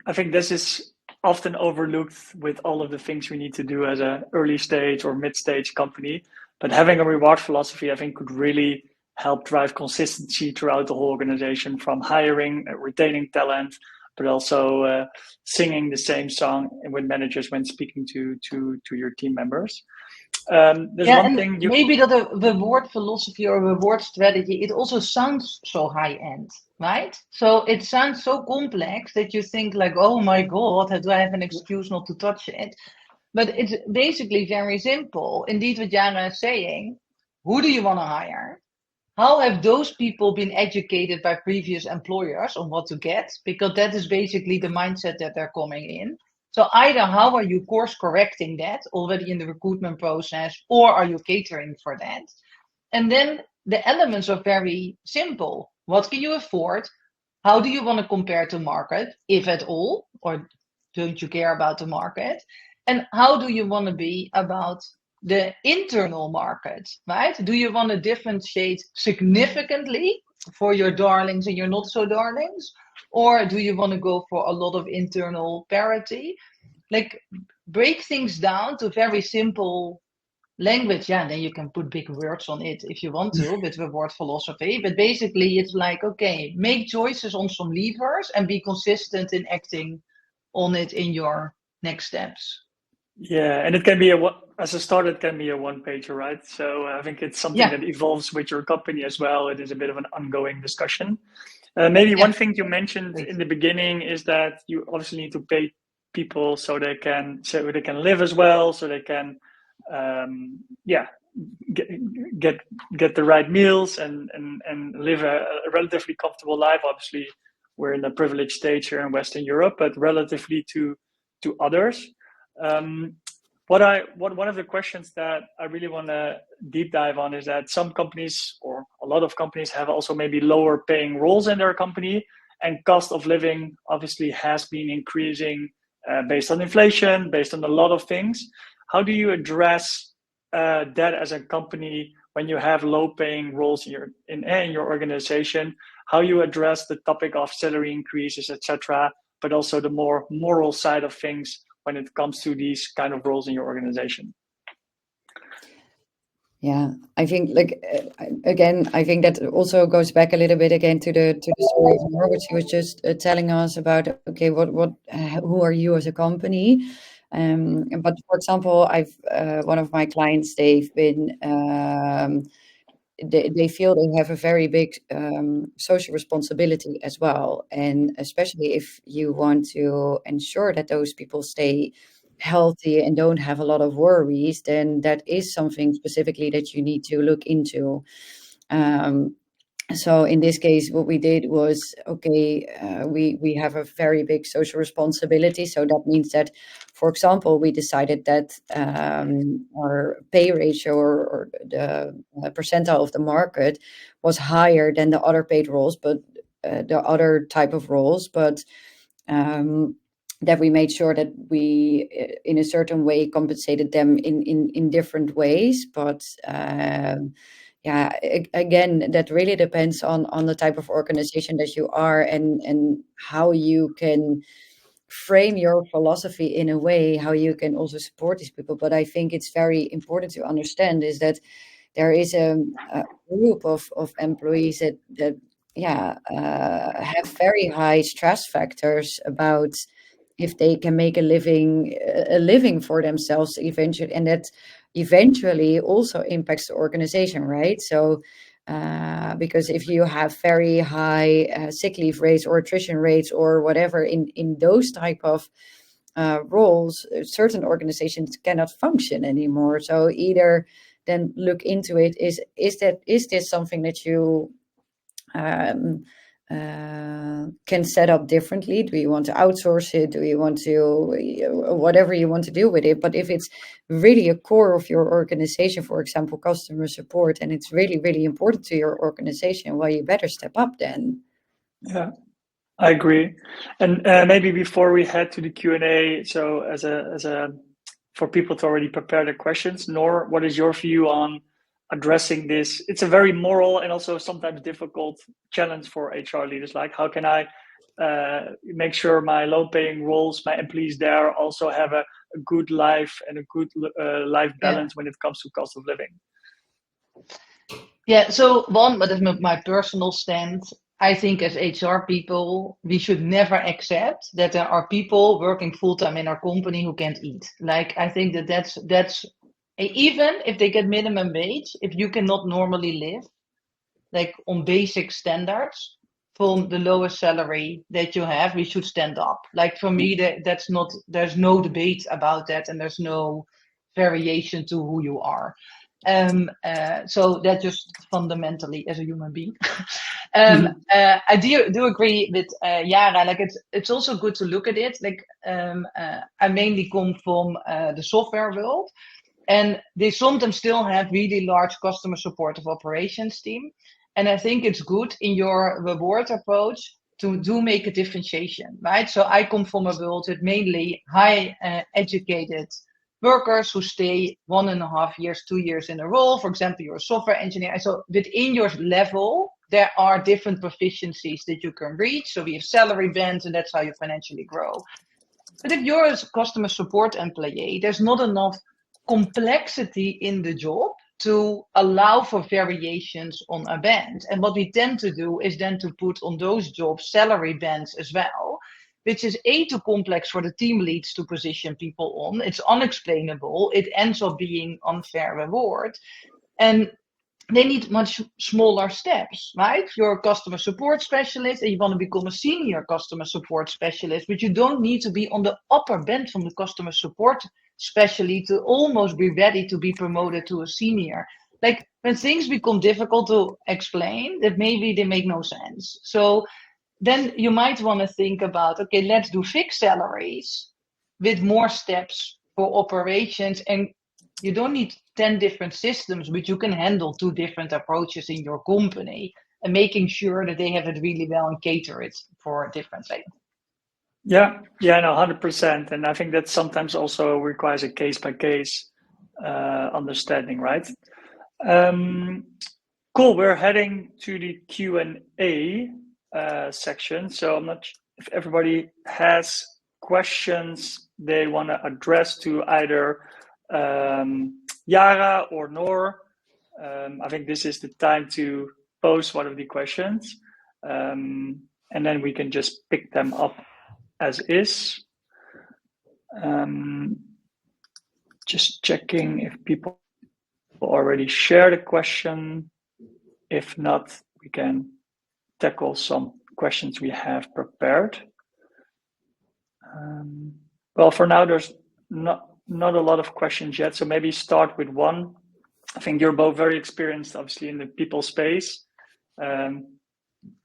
I think this is often overlooked with all of the things we need to do as an early stage or mid-stage company. But having a reward philosophy, I think, could really help drive consistency throughout the whole organization, from hiring, retaining talent, but also singing the same song with managers when speaking to your team members. There's one thing maybe that a reward philosophy or a reward strategy, it also sounds so high end, right? So it sounds so complex that you think like, oh my God, do I have an excuse not to touch it? But it's basically very simple. Indeed, what Yara is saying, who do you want to hire? How have those people been educated by previous employers on what to get? Because that is basically the mindset that they're coming in. So either how are you course correcting that already in the recruitment process, or are you catering for that? And then the elements are very simple. What can you afford? How do you want to compare to market, if at all, or don't you care about the market? And how do you want to be about the internal market, right? Do you want to differentiate significantly for your darlings and your not so darlings? Or do you want to go for a lot of internal parity? Like, break things down to very simple language. Yeah, and then you can put big words on it if you want to with reward philosophy. But basically, it's like, okay, make choices on some levers and be consistent in acting on it in your next steps. Yeah, and it can be as a start, it can be a one-pager, right? So I think it's something that evolves with your company as well. It is a bit of an ongoing discussion. Maybe one thing you mentioned in the beginning is that you obviously need to pay people so they can live as well, so they can get the right meals and live a relatively comfortable life. Obviously, we're in a privileged stage here in Western Europe, but relatively to others. One of the questions that I really want to deep dive on is that some companies, or a lot of companies, have also maybe lower paying roles in their company, and cost of living obviously has been increasing based on inflation, based on a lot of things. How do you address that as a company when you have low paying roles in your organization? How you address the topic of salary increases, etc., but also the more moral side of things when it comes to these kind of roles in your organization? Yeah, I think again, I think that also goes back a little bit again to the story of Noor, which she was just telling us about. Okay, who are you as a company? But for example, I've one of my clients, they've been they feel they have a very big social responsibility as well, and especially if you want to ensure that those people stay healthy and don't have a lot of worries, then that is something specifically that you need to look into. So in this case, what we did was, okay, we have a very big social responsibility. So that means that, for example, we decided that our pay ratio or the percentile of the market was higher than the other paid roles, but the other type of roles, but that we made sure that we, in a certain way, compensated them in different ways. But again, that really depends on the type of organization that you are, and how you can frame your philosophy in a way how you can also support these people. But I think it's very important to understand is that there is a group of employees that have very high stress factors about if they can make a living for themselves eventually, and that eventually also impacts the organization, right? So because if you have very high sick leave rates or attrition rates or whatever in those type of roles, certain organizations cannot function anymore. So either then look into it, is this something that you can set up differently? Do you want to outsource it? Do you want to whatever you want to do with it? But if it's really a core of your organization, for example, customer support, and it's really, really important to your organization, well, you better step up then. Yeah, I agree. And maybe before we head to the Q&A, so as a for people to already prepare their questions, Noor, what is your view on addressing this? It's a very moral and also sometimes difficult challenge for HR leaders. Like, how can I make sure my low-paying roles, my employees there, also have a good life and a good life balance when it comes to cost of living? Yeah, so but that's my personal stand. I think as HR people, we should never accept that there are people working full-time in our company who can't eat. Like, I think that's even if they get minimum wage, if you cannot normally live like on basic standards from the lowest salary that you have, we should stand up. Like, for me, that's not, there's no debate about that, and there's no variation to who you are. So that just fundamentally as a human being. I do agree with Yara. Like it's also good to look at it. Like I mainly come from the software world, and they sometimes still have really large customer support of operations team. And I think it's good in your reward approach to do make a differentiation, right? So I come from a world with mainly high educated workers who stay 1.5 years, 2 years in a role. For example, you're a software engineer. So within your level, there are different proficiencies that you can reach. So we have salary bands, and that's how you financially grow. But if you're a customer support employee, there's not enough complexity in the job to allow for variations on a band. And what we tend to do is then to put on those jobs salary bands as well, which is too complex for the team leads to position people on. It's unexplainable. It ends up being unfair reward. And they need much smaller steps, right? You're a customer support specialist and you want to become a senior customer support specialist, but you don't need to be on the upper band from the customer support specialty to almost be ready to be promoted to a senior. Like when things become difficult to explain, that maybe they make no sense. So then you might want to think about, okay, let's do fixed salaries with more steps for operations, and you don't need 10 different systems, but you can handle 2 different approaches in your company and making sure that they have it really well and cater it for differently. Yeah, no, 100%. And I think that sometimes also requires a case by case understanding, right? Cool. We're heading to the Q&A section. So I'm not sure if everybody has questions they want to address to either Yara or Noor. I think this is the time to post one of the questions, and then we can just pick them up as is. Just checking if people already shared a question. If not, we can tackle some questions we have prepared. Well, for now, there's not a lot of questions yet, so maybe start with one. I think you're both very experienced, obviously, in the people space.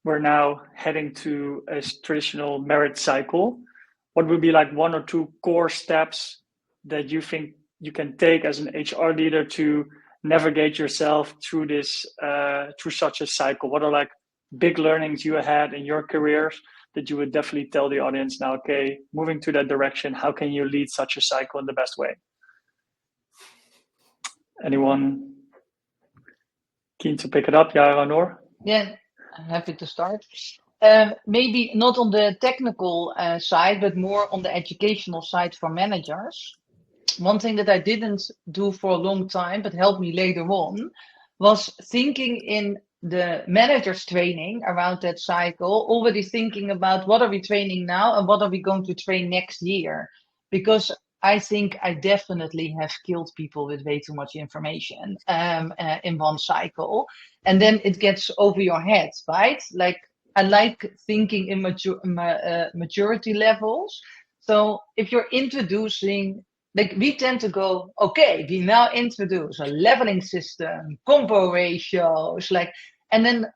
We're now heading to a traditional merit cycle. What would be like 1 or 2 core steps that you think you can take as an HR leader to navigate yourself through this, through such a cycle? What are like big learnings you had in your careers that you would definitely tell the audience now, okay, moving to that direction, how can you lead such a cycle in the best way? Anyone keen to pick it up, Yara, Noor? Yeah, I'm happy to start. Maybe not on the technical side, but more on the educational side for managers. One thing that I didn't do for a long time, but helped me later on, was thinking in the manager's training around that cycle, already thinking about what are we training now and what are we going to train next year? Because I think I definitely have killed people with way too much information in one cycle. And then it gets over your head, right? Like I like thinking in maturity levels. So if you're introducing, like we tend to go, okay, we now introduce a leveling system, combo ratios, like, and then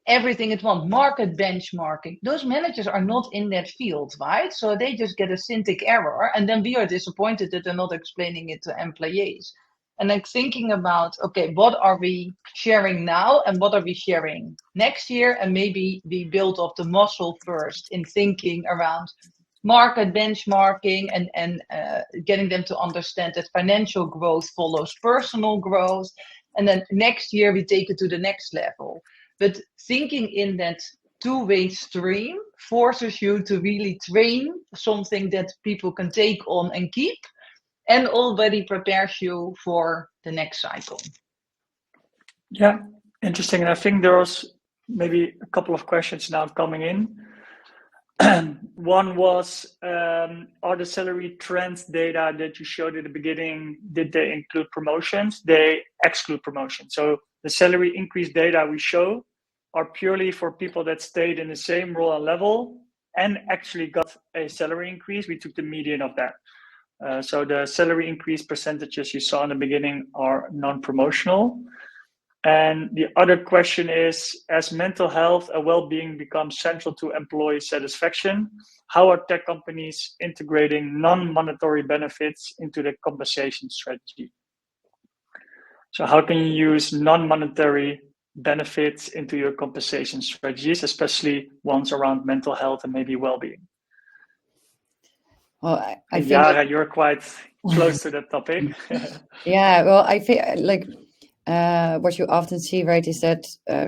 everything at once, market benchmarking. Those managers are not in that field, right? So they just get a syntax error, and then we are disappointed that they're not explaining it to employees. And like thinking about, okay, what are we sharing now and what are we sharing next year? And maybe we build up the muscle first in thinking around market benchmarking and getting them to understand that financial growth follows personal growth. And then next year we take it to the next level. But thinking in that two-way stream forces you to really train something that people can take on and keep, and already prepares you for the next cycle. Yeah, interesting. And I think there's maybe a couple of questions now coming in. One was, are the salary trends data that you showed at the beginning, did they include promotions? They exclude promotions. So the salary increase data we show are purely for people that stayed in the same role and level and actually got a salary increase. We took the median of that. So the salary increase percentages you saw in the beginning are non-promotional. And the other question is, as mental health and well-being becomes central to employee satisfaction, how are tech companies integrating non-monetary benefits into the compensation strategy? So how can you use non-monetary benefits into your compensation strategies, especially ones around mental health and maybe well-being? Well, I think Yara, you're quite close to that topic. yeah, well, I think like what you often see, right, is that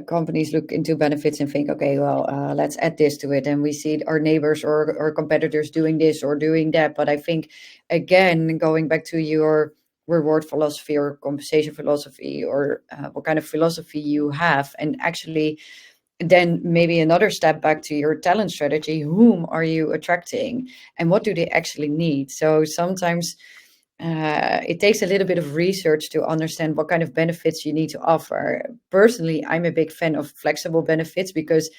companies look into benefits and think, okay, well, let's add this to it, and we see our neighbors or competitors doing this or doing that. But I think, again, going back to your reward philosophy or compensation philosophy, or what kind of philosophy you have, and actually then maybe another step back to your talent strategy. Whom are you attracting and what do they actually need? So sometimes it takes a little bit of research to understand what kind of benefits you need to offer. Personally, I'm a big fan of flexible benefits because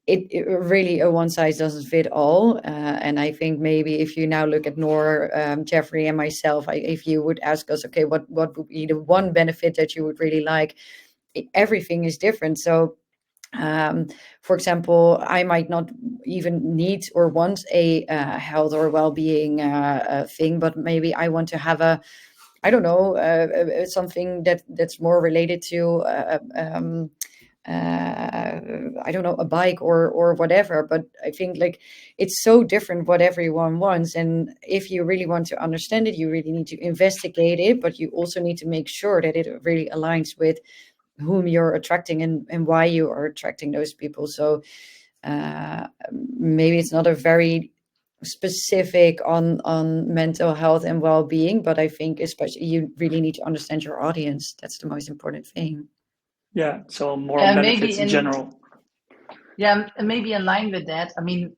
it really a one size doesn't fit all. And I think maybe if you now look at Noor, Jeffrey, and myself, if you would ask us, okay, what would be the one benefit that you would really like? Everything is different. So for example, I might not even need or want a health or well-being thing, but maybe I want to have I don't know, something that's more related to I don't know, a bike or whatever. But I think like it's so different what everyone wants, and if you really want to understand it, you really need to investigate it, but you also need to make sure that it really aligns with whom you're attracting and why you are attracting those people. So maybe it's not a very specific on mental health and well-being, but I think especially you really need to understand your audience. That's the most important thing. Yeah, so more benefits in general. Yeah, and maybe in line with that, I mean,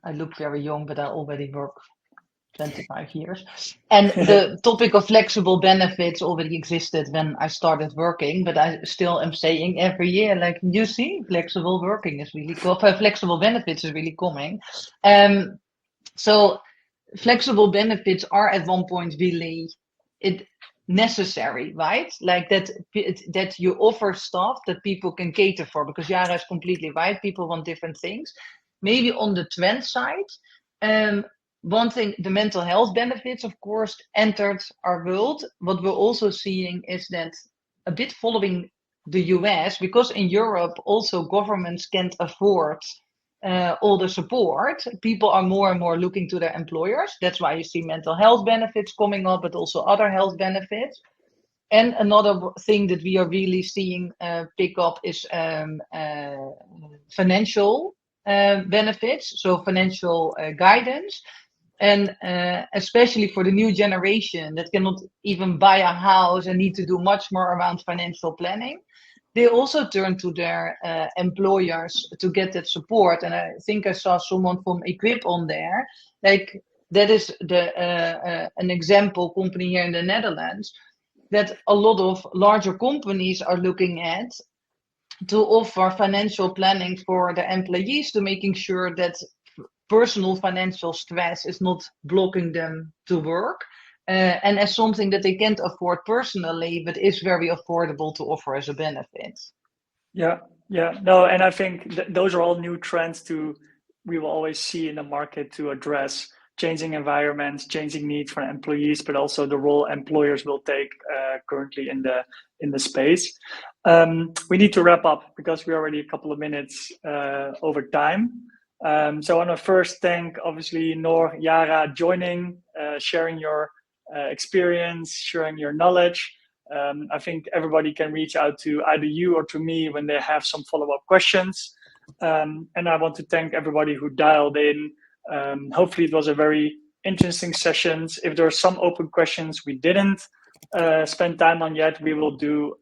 I look very young, but I already work 25 years. And the topic of flexible benefits already existed when I started working, but I still am saying every year, like, you see, flexible working is really cool. Flexible benefits is really coming. So flexible benefits are at one point really necessary, right? Like that you offer stuff that people can cater for, because Yara is completely right. People want different things. Maybe on the trend side, one thing, the mental health benefits, of course, entered our world. What we're also seeing is that a bit following the US, because in Europe also governments can't afford all the support, people are more and more looking to their employers. That's why you see mental health benefits coming up, but also other health benefits. And another thing that we are really seeing pick up is financial benefits, so financial guidance. And especially for the new generation that cannot even buy a house and need to do much more around financial planning, they also turn to their employers to get that support. And I think I saw someone from Equip on there. Like, that is an example company here in the Netherlands that a lot of larger companies are looking at to offer financial planning for the employees, to making sure that personal financial stress is not blocking them to work, and as something that they can't afford personally, but is very affordable to offer as a benefit. Yeah, no, and I think those are all new trends we will always see in the market to address changing environments, changing needs for employees, but also the role employers will take currently in the space. We need to wrap up because we're already a couple of minutes over time. So I want to first thank, obviously, Noor, Yara, joining, sharing your experience, sharing your knowledge. I think everybody can reach out to either you or to me when they have some follow-up questions. And I want to thank everybody who dialed in. Hopefully it was a very interesting session. If there are some open questions we didn't spend time on yet, we will do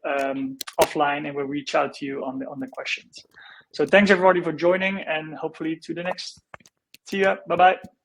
offline and we'll reach out to you on the questions. So thanks everybody for joining, and hopefully to the next. See ya. Bye-bye.